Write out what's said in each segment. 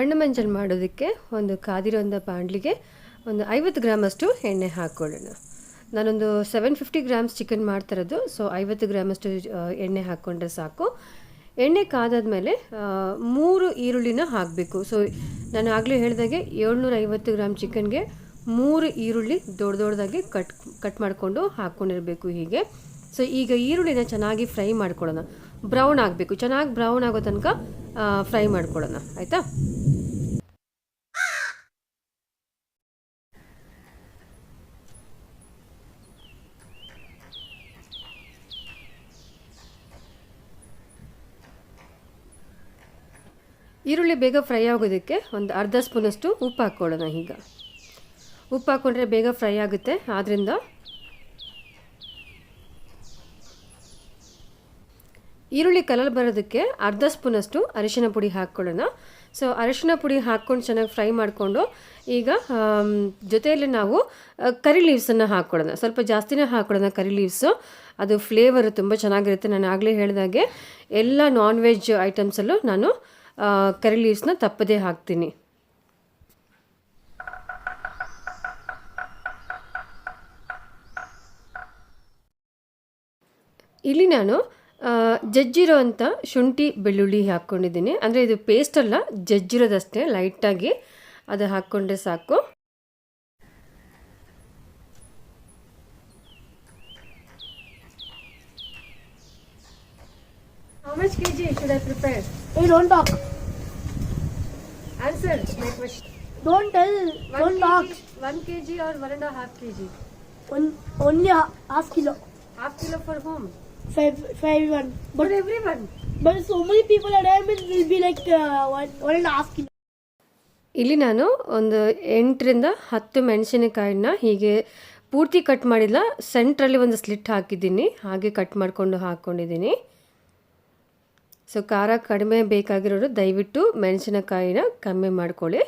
ಬಣ್ಣ ಮಂಜಲ್ ಮಾಡೋದಕ್ಕೆ ಒಂದು ಕಾದಿರೋಂಥ ಬಾಣಲಿಗೆ ಒಂದು 50 ಗ್ರಾಮಷ್ಟು ಎಣ್ಣೆ ಹಾಕ್ಕೊಳ್ಳೋಣ. ನಾನೊಂದು 750 ಗ್ರಾಮ್ಸ್ ಚಿಕನ್ ಮಾಡ್ತಿರೋದು, ಸೊ 50 ಗ್ರಾಮಷ್ಟು ಎಣ್ಣೆ ಹಾಕ್ಕೊಂಡ್ರೆ ಸಾಕು. ಎಣ್ಣೆ ಕಾದಾದ್ಮೇಲೆ 3 ಈರುಳ್ಳಿನ ಹಾಕಬೇಕು. ಸೊ ನಾನು ಆಗಲೇ ಹೇಳಿದಾಗೆ 750 ಗ್ರಾಮ್ ಚಿಕನ್ಗೆ 3 ಈರುಳ್ಳಿ ದೊಡ್ಡದಾಗಿ ಕಟ್ ಮಾಡಿಕೊಂಡು ಹಾಕ್ಕೊಂಡಿರಬೇಕು ಹೀಗೆ. ಸೊ ಈಗ ಈರುಳ್ಳಿನ ಚೆನ್ನಾಗಿ ಫ್ರೈ ಮಾಡ್ಕೊಳ್ಳೋಣ. ಬ್ರೌನ್ ಆಗಬೇಕು, ಚೆನ್ನಾಗಿ ಬ್ರೌನ್ ಆಗೋ ತನಕ ಫ್ರೈ ಮಾಡ್ಕೊಳ್ಳೋಣ, ಆಯಿತಾ. ಈರುಳ್ಳಿ ಬೇಗ ಫ್ರೈ ಆಗೋದಕ್ಕೆ ಒಂದು ಅರ್ಧ ಸ್ಪೂನಷ್ಟು ಉಪ್ಪು ಹಾಕ್ಕೊಳ್ಳೋಣ. ಈಗ ಉಪ್ಪು ಹಾಕ್ಕೊಂಡ್ರೆ ಬೇಗ ಫ್ರೈ ಆಗುತ್ತೆ. ಆದ್ದರಿಂದ ಈರುಳ್ಳಿ ಕಲರ್ ಬರೋದಕ್ಕೆ ಅರ್ಧ ಸ್ಪೂನಷ್ಟು ಅರಿಶಿನ ಪುಡಿ ಹಾಕ್ಕೊಳ್ಳೋಣ. ಸೊ ಅರಿಶಿನ ಪುಡಿ ಹಾಕ್ಕೊಂಡು ಚೆನ್ನಾಗಿ ಫ್ರೈ ಮಾಡಿಕೊಂಡು ಈಗ ಜೊತೆಯಲ್ಲಿ ನಾವು ಕರಿ ಲೀವ್ಸನ್ನು ಹಾಕ್ಕೊಳ್ಳೋಣ. ಸ್ವಲ್ಪ ಜಾಸ್ತಿನೇ ಹಾಕ್ಕೊಳ್ಳೋಣ ಕರಿ ಲೀವ್ಸು, ಅದು ಫ್ಲೇವರು ತುಂಬ ಚೆನ್ನಾಗಿರುತ್ತೆ. ನಾನು ಆಗಲೇ ಹೇಳಿದಾಗೆ ಎಲ್ಲ ನಾನ್ ವೆಜ್ ಐಟಮ್ಸಲ್ಲೂ ನಾನು ಕರಿ ಲೀವ್ಸ್ನ ತಪ್ಪದೇ ಹಾಕ್ತೀನಿ. ಇಲ್ಲಿ ನಾನು ಜಜ್ಜಿರೋ ಅಂಥ ಶುಂಠಿ ಬೆಳ್ಳುಳ್ಳಿ ಹಾಕ್ಕೊಂಡಿದ್ದೀನಿ. ಅಂದರೆ ಇದು ಪೇಸ್ಟ್ ಅಲ್ಲ, ಜಜ್ಜಿರೋದಷ್ಟೇ ಲೈಟಾಗಿ, ಅದು ಹಾಕ್ಕೊಂಡ್ರೆ ಸಾಕು. How much kg should I prepare? Hey, don't talk. Answer my question. Don't tell. Don't talk. 1 kg or 1.5 kg? Only half kilo. Half kilo for whom? For everyone. For everyone. But so many people at time it will be like 1.5 kilo. ಇಲ್ಲಿ ನಾನು ಒಂದು 8ರಿಂದ 10 ಮೆಣಸಿನಕಾಯಿನ ಹೀಗೆ ಪೂರ್ತಿ cut ಮಾಡಿಲ್ಲ, ಸೆಂಟ್ರಲ್ಲಿ ಒಂದು slit ಹಾಕಿದ್ದೀನಿ, ಹಾಗೆ ಕಟ್ ಮಾಡಿಕೊಂಡು ಹಾಕ್ಕೊಂಡಿದ್ದೀನಿ. ಸೊ ಖಾರ ಕಡಿಮೆ ಬೇಕಾಗಿರೋರು ದಯವಿಟ್ಟು ಮೆಣಸಿನಕಾಯಿನ ಕಮ್ಮಿ ಮಾಡ್ಕೊಳ್ಳಿ.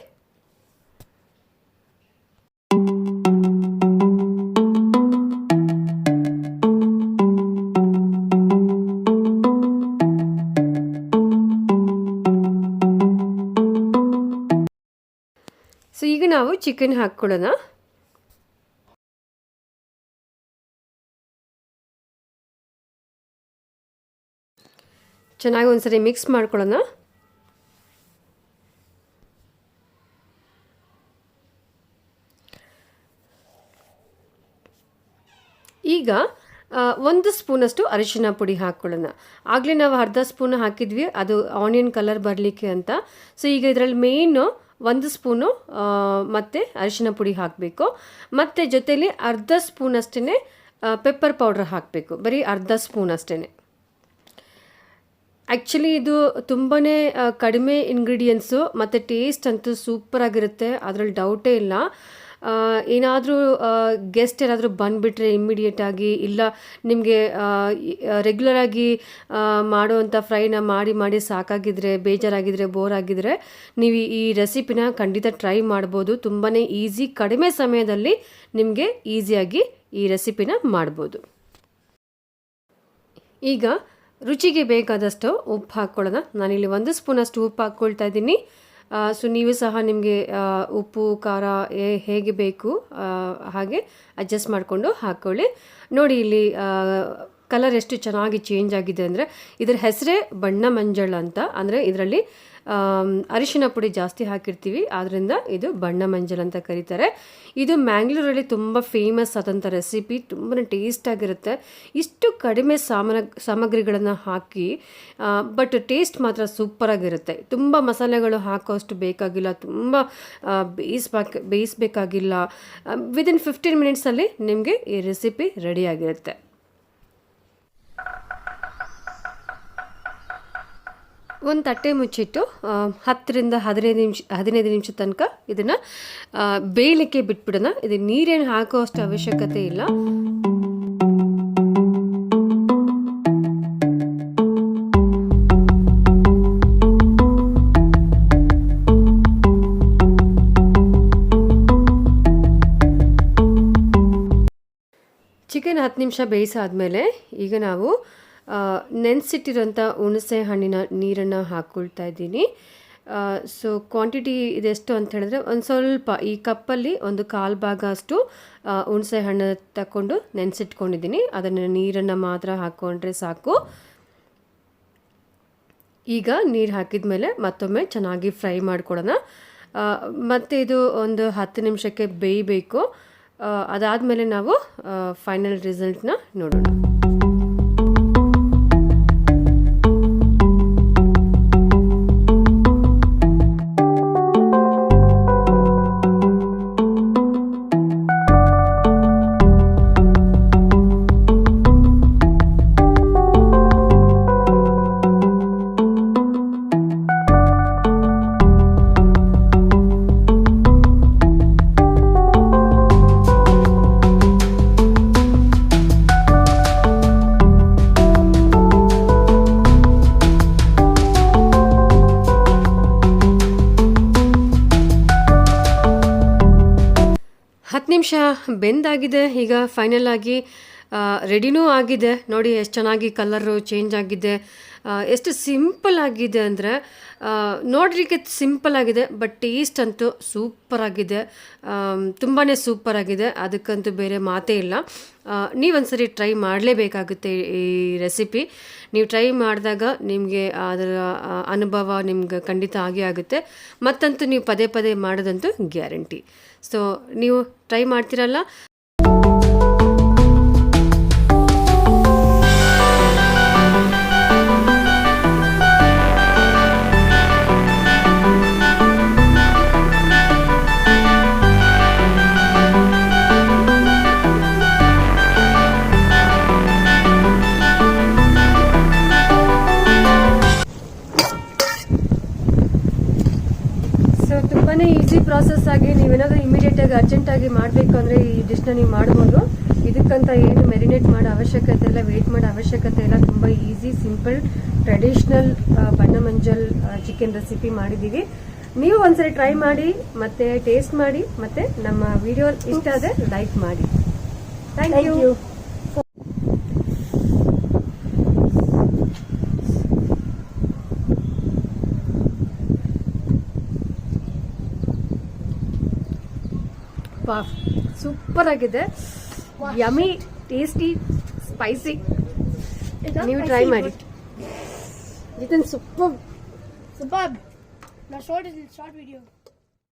ಸೊ ಈಗ ನಾವು ಚಿಕನ್ ಹಾಕ್ಕೊಳ್ಳೋಣ. ಚೆನ್ನಾಗಿ ಒಂದ್ಸರಿ ಮಿಕ್ಸ್ ಮಾಡ್ಕೊಳ್ಳೋಣ. ಈಗ 1 ಸ್ಪೂನಷ್ಟು ಅರಿಶಿನ ಪುಡಿ ಹಾಕ್ಕೊಳ್ಳೋಣ. ಆಗಲೇ ನಾವು ಅರ್ಧ ಸ್ಪೂನ್ ಹಾಕಿದ್ವಿ, ಅದು ಆನಿಯನ್ ಕಲರ್ ಬರಲಿಕ್ಕೆ ಅಂತ. ಸೊ ಈಗ ಇದರಲ್ಲಿ ಮೇಯ್ನು 1 ಸ್ಪೂನು ಮತ್ತು ಅರಿಶಿನ ಪುಡಿ ಹಾಕಬೇಕು. ಮತ್ತು ಜೊತೆಯಲ್ಲಿ ಅರ್ಧ ಸ್ಪೂನ್ ಅಷ್ಟೇ ಪೆಪ್ಪರ್ ಪೌಡ್ರ್ ಹಾಕಬೇಕು, ಬರೀ ಅರ್ಧ ಸ್ಪೂನ್ ಅಷ್ಟೇ. ಆ್ಯಕ್ಚುಲಿ ಇದು ತುಂಬಾ ಕಡಿಮೆ ಇಂಗ್ರೀಡಿಯೆಂಟ್ಸು ಮತ್ತು ಟೇಸ್ಟ್ ಅಂತೂ ಸೂಪರಾಗಿರುತ್ತೆ, ಅದರಲ್ಲಿ ಡೌಟೇ ಇಲ್ಲ. ಏನಾದರೂ ಗೆಸ್ಟ್ ಏನಾದರೂ ಬಂದುಬಿಟ್ರೆ ಇಮ್ಮಿಡಿಯೇಟಾಗಿ, ಇಲ್ಲ ನಿಮಗೆ ರೆಗ್ಯುಲರಾಗಿ ಮಾಡುವಂಥ ಫ್ರೈನ ಮಾಡಿ ಸಾಕಾಗಿದ್ದರೆ, ಬೇಜಾರಾಗಿದ್ದರೆ, ಬೋರ್ ಆಗಿದ್ದರೆ ನೀವು ಈ ರೆಸಿಪಿನ ಖಂಡಿತ ಟ್ರೈ ಮಾಡ್ಬೋದು. ತುಂಬಾ ಈಸಿ, ಕಡಿಮೆ ಸಮಯದಲ್ಲಿ ನಿಮಗೆ ಈಸಿಯಾಗಿ ಈ ರೆಸಿಪಿನ ಮಾಡ್ಬೋದು. ಈಗ ರುಚಿಗೆ ಬೇಕಾದಷ್ಟು ಉಪ್ಪು ಹಾಕ್ಕೊಳ್ಳೋಣ. ನಾನಿಲ್ಲಿ 1 ಸ್ಪೂನಷ್ಟು ಉಪ್ಪು ಹಾಕ್ಕೊಳ್ತಾ ಇದ್ದೀನಿ. ಸೊ ನೀವು ಸಹ ನಿಮಗೆ ಉಪ್ಪು ಖಾರ ಹೇಗೆ ಬೇಕು ಹಾಗೆ ಅಡ್ಜಸ್ಟ್ ಮಾಡಿಕೊಂಡು ಹಾಕ್ಕೊಳ್ಳಿ. ನೋಡಿ ಇಲ್ಲಿ ಕಲರ್ ಎಷ್ಟು ಚೆನ್ನಾಗಿ ಚೇಂಜ್ ಆಗಿದೆ ಅಂದರೆ, ಇದರ ಹೆಸರೇ ಬಣ್ಣ ಮಂಜಲ್ ಅಂತ. ಅಂದರೆ ಇದರಲ್ಲಿ ಅರಿಶಿನ ಪುಡಿ ಜಾಸ್ತಿ ಹಾಕಿರ್ತೀವಿ, ಆದ್ದರಿಂದ ಇದು ಬಣ್ಣ ಮಂಜಲ್ ಅಂತ ಕರೀತಾರೆ. ಇದು ಮ್ಯಾಂಗ್ಳೂರಲ್ಲಿ ತುಂಬ ಫೇಮಸ್ ಆದಂಥ ರೆಸಿಪಿ, ತುಂಬಾ ಟೇಸ್ಟಾಗಿರುತ್ತೆ. ಇಷ್ಟು ಕಡಿಮೆ ಸಾಮಗ್ರಿಗಳನ್ನು ಹಾಕಿ ಬಟ್ ಟೇಸ್ಟ್ ಮಾತ್ರ ಸೂಪರಾಗಿರುತ್ತೆ. ತುಂಬ ಮಸಾಲೆಗಳು ಹಾಕೋಷ್ಟು ಬೇಕಾಗಿಲ್ಲ, ತುಂಬ ಬೇಯಿಸಬೇಕಾಗಿಲ್ಲ. ವಿದಿನ್ 15 ಮಿನಿಟ್ಸಲ್ಲಿ ನಿಮಗೆ ಈ ರೆಸಿಪಿ ರೆಡಿಯಾಗಿರುತ್ತೆ. ಒಂದು ತಟ್ಟೆ ಮುಚ್ಚಿಟ್ಟು 10ರಿಂದ 15 ನಿಮಿಷ ತನಕ ಇದನ್ನು ಬೇಯಲಿಕ್ಕೆ ಬಿಟ್ಬಿಡೋಣ. ಇದು ನೀರೇನು ಹಾಕೋ ಅಷ್ಟು ಅವಶ್ಯಕತೆ ಇಲ್ಲ. ಚಿಕನ್ 10 ನಿಮಿಷ ಬೇಯಿಸಾದ್ಮೇಲೆ ಈಗ ನಾವು ನೆನೆಸಿಟ್ಟಿರೋಂಥ ಹುಣಸೆ ಹಣ್ಣಿನ ನೀರನ್ನು ಹಾಕ್ಕೊಳ್ತಾ ಇದ್ದೀನಿ. ಸೊ ಕ್ವಾಂಟಿಟಿ ಇದೆಷ್ಟು ಅಂತ ಹೇಳಿದ್ರೆ ಒಂದು ಸ್ವಲ್ಪ ಈ ಕಪ್ಪಲ್ಲಿ ಒಂದು 1/4 ಭಾಗ ಅಷ್ಟು ಹುಣಸೆ ಹಣ್ಣು ತಗೊಂಡು ನೆನೆಸಿಟ್ಕೊಂಡಿದ್ದೀನಿ. ಅದನ್ನು ನೀರನ್ನು ಮಾತ್ರ ಹಾಕ್ಕೊಂಡ್ರೆ ಸಾಕು. ಈಗ ನೀರು ಹಾಕಿದ ಮೇಲೆ ಮತ್ತೊಮ್ಮೆ ಚೆನ್ನಾಗಿ ಫ್ರೈ ಮಾಡ್ಕೊಳ್ಳೋಣ. ಮತ್ತು ಇದು ಒಂದು 10 ನಿಮಿಷಕ್ಕೆ ಬೇಯಬೇಕು. ಅದಾದಮೇಲೆ ನಾವು ಫೈನಲ್ ರಿಸಲ್ಟ್ನ ನೋಡೋಣ. ನಿಮಿಷ ಬೆಂದಾಗಿದೆ. ಈಗ ಫೈನಲ್ ಆಗಿ ರೆಡಿನೂ ಆಗಿದೆ. ನೋಡಿ ಎಷ್ಟು ಚೆನ್ನಾಗಿ ಕಲರು ಚೇಂಜ್ ಆಗಿದೆ. ಎಷ್ಟು ಸಿಂಪಲ್ ಆಗಿದೆ ಅಂದರೆ ನೋಡ್ಲಿಕ್ಕೆ ಸಿಂಪಲ್ ಆಗಿದೆ, ಬಟ್ ಟೇಸ್ಟ್ ಅಂತೂ ಸೂಪರ್ ಆಗಿದೆ. ತುಂಬಾ ಸೂಪರ್ ಆಗಿದೆ, ಅದಕ್ಕಂತೂ ಬೇರೆ ಮಾತೇ ಇಲ್ಲ. ನೀವೊಂದ್ಸರಿ ಟ್ರೈ ಮಾಡಲೇಬೇಕಾಗುತ್ತೆ ಈ ರೆಸಿಪಿ. ನೀವು ಟ್ರೈ ಮಾಡಿದಾಗ ನಿಮಗೆ ಅದರ ಅನುಭವ ನಿಮ್ಗೆ ಖಂಡಿತ ಆಗೇ ಆಗುತ್ತೆ. ಮತ್ತಂತೂ ನೀವು ಪದೇ ಪದೇ ಮಾಡೋದಂತೂ ಗ್ಯಾರಂಟಿ. ಸೊ ನೀವು ಟ್ರೈ ಮಾಡ್ತೀರಲ್ಲ. ತುಂಬಾ ಈಸಿ ಪ್ರಾಸೆಸ್ ಆಗಿ ನೀವೇನಾದರೂ ಇಮಿಡಿಯೇಟಾಗಿ ಅರ್ಜೆಂಟಾಗಿ ಮಾಡಬೇಕು ಅಂದರೆ ಈ ಡಿಶ್ನ ನೀವು ಮಾಡ್ಬೋದು. ಇದಕ್ಕಂತ ಏನು ಮೆರಿನೇಟ್ ಮಾಡೋ ಅವಶ್ಯಕತೆ ಇಲ್ಲ, ವೆಯ್ಟ್ ಮಾಡೋ ಅವಶ್ಯಕತೆ ಇಲ್ಲ. ತುಂಬ ಈಸಿ, ಸಿಂಪಲ್, ಟ್ರೆಡಿಷ್ನಲ್ ಬಣ್ಣ ಮಂಜಲ್ ಚಿಕನ್ ರೆಸಿಪಿ ಮಾಡಿದ್ದೀವಿ. ನೀವು ಒಂದ್ಸರಿ ಟ್ರೈ ಮಾಡಿ, ಮತ್ತೆ ಟೇಸ್ಟ್ ಮಾಡಿ, ಮತ್ತೆ ನಮ್ಮ ವಿಡಿಯೋ ಇಷ್ಟ ಆದರೆ ಲೈಕ್ ಮಾಡಿ. Thank you. ಸೂಪರ್ ಆಗಿದೆ, ಯಮಿ, ಟೇಸ್ಟಿ, ಸ್ಪೈಸಿ. ನೀವು ಟ್ರೈ ಮಾಡಿ. ಇದನ್ನು ಸೂಪರ್. Now short video.